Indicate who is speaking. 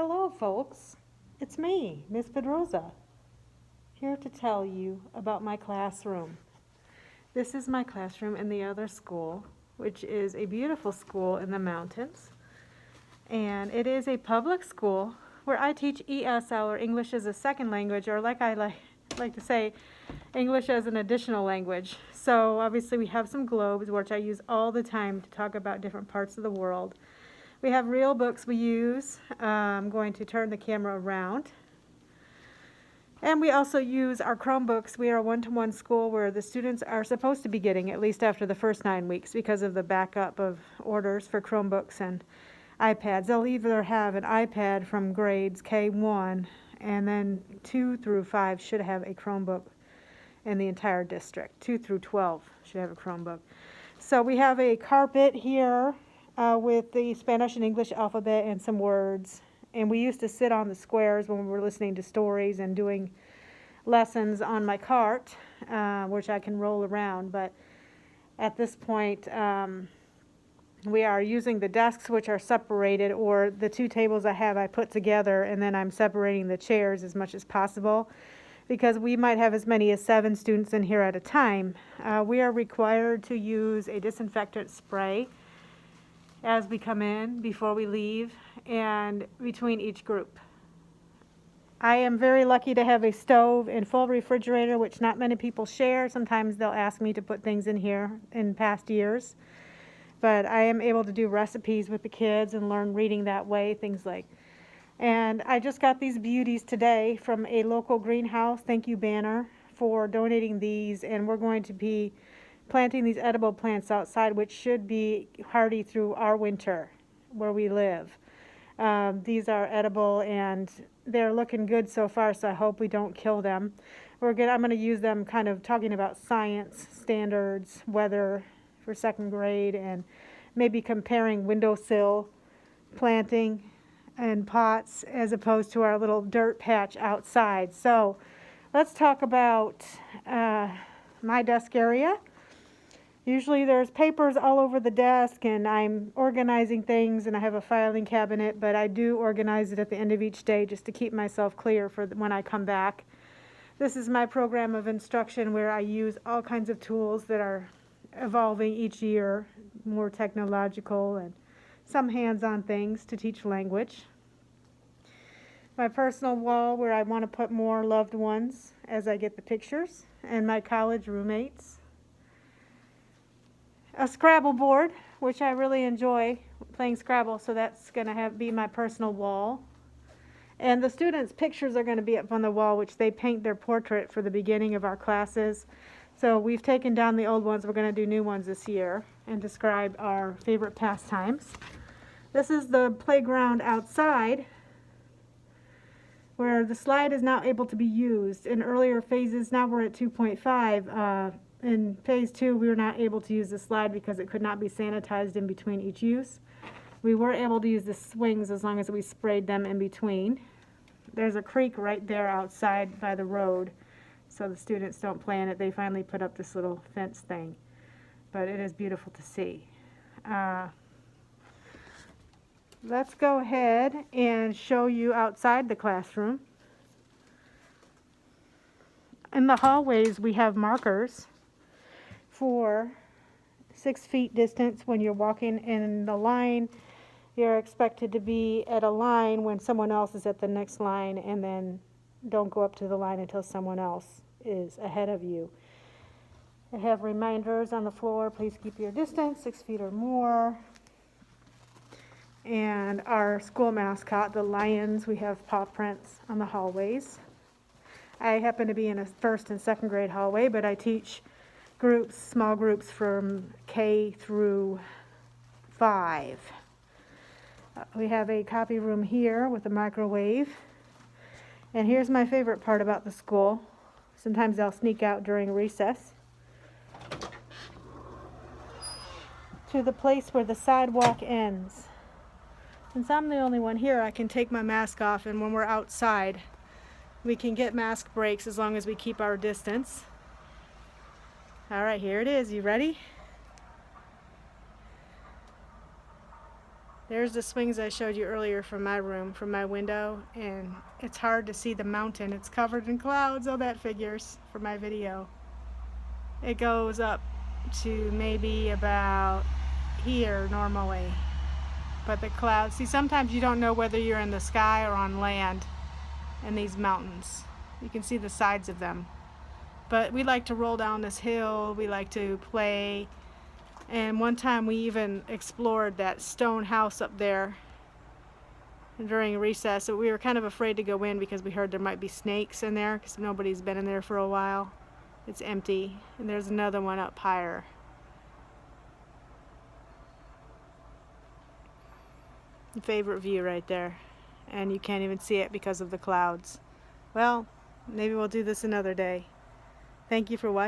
Speaker 1: Hello, folks. It's me, Miss Pedroza, here to tell you about my classroom. This is my classroom in the other school, which is a beautiful school in the mountains. And it is a public school where I teach ESL, or English as a Second Language, or like I like to say, English as an additional language. So obviously we have some globes, which I use all the time to talk about different parts of the world. We have real books we use. I'm going to turn the camera around. And we also use our Chromebooks. We are a one-to-one school where the students are supposed to be getting at least after the first 9 weeks because of the backup of orders for Chromebooks and iPads. They'll either have an iPad from grades K1 and then 2 through 5 should have a Chromebook in the entire district. 2 through 12 should have a Chromebook. So we have a carpet here with the Spanish and English alphabet and some words. And we used to sit on the squares when we were listening to stories and doing lessons on my cart, which I can roll around. But at this point, we are using the desks, which are separated, or the two tables I put together, and then I'm separating the chairs as much as possible because we might have as many as 7 students in here at a time. We are required to use a disinfectant spray as we come in, before we leave, and between each group. I am very lucky to have a stove and full refrigerator, which not many people share. Sometimes they'll ask me to put things in here in past years. But I am able to do recipes with the kids and learn reading that way, things like. And I just got these beauties today from a local greenhouse. Thank you, Banner, for donating these, and we're going to be planting these edible plants outside, which should be hardy through our winter where we live. These are edible and they're looking good so far, so I hope we don't kill them. I'm going to use them kind of talking about science, standards, weather for second grade, and maybe comparing windowsill planting in pots as opposed to our little dirt patch outside. So let's talk about my desk area. Usually there's papers all over the desk and I'm organizing things and I have a filing cabinet, but I do organize it at the end of each day just to keep myself clear for when I come back. This is my program of instruction where I use all kinds of tools that are evolving each year, more technological and some hands-on things to teach language. My personal wall where I want to put more loved ones as I get the pictures, and my college roommates. A Scrabble board, which I really enjoy playing Scrabble, so that's going to be my personal wall. And the students' pictures are going to be up on the wall, which they paint their portrait for the beginning of our classes. So we've taken down the old ones. We're going to do new ones this year and describe our favorite pastimes. This is the playground outside, where the slide is now able to be used. In earlier phases, now we're at 2.5. In phase 2, we were not able to use the slide because it could not be sanitized in between each use. We were able to use the swings as long as we sprayed them in between. There's a creek right there outside by the road, so the students don't play in it. They finally put up this little fence thing, but it is beautiful to see. Let's go ahead and show you outside the classroom. In the hallways, we have markers for 6 feet distance when you're walking in the line. You're expected to be at a line when someone else is at the next line, and then don't go up to the line until someone else is ahead of you. I have reminders on the floor. Please keep your distance, 6 feet or more. And our school mascot, the lions, we have paw prints on the hallways. I happen to be in a first and second grade hallway, but I teach groups, small groups from K through 5. We have a copy room here with a microwave. And here's my favorite part about the school. Sometimes I'll sneak out during recess to the place where the sidewalk ends. Since I'm the only one here, I can take my mask off, and when we're outside, we can get mask breaks as long as we keep our distance. All right, here it is. You ready? There's the swings I showed you earlier from my room, from my window, and it's hard to see the mountain. It's covered in clouds. Oh, that figures for my video. It goes up to maybe about here normally. But the clouds, see, sometimes you don't know whether you're in the sky or on land in these mountains. You can see the sides of them. But we like to roll down this hill. We like to play. And one time we even explored that stone house up there during recess. So we were kind of afraid to go in because we heard there might be snakes in there because nobody's been in there for a while. It's empty. And there's another one up higher. Favorite view right there. And you can't even see it because of the clouds. Well, maybe we'll do this another day. Thank you for watching.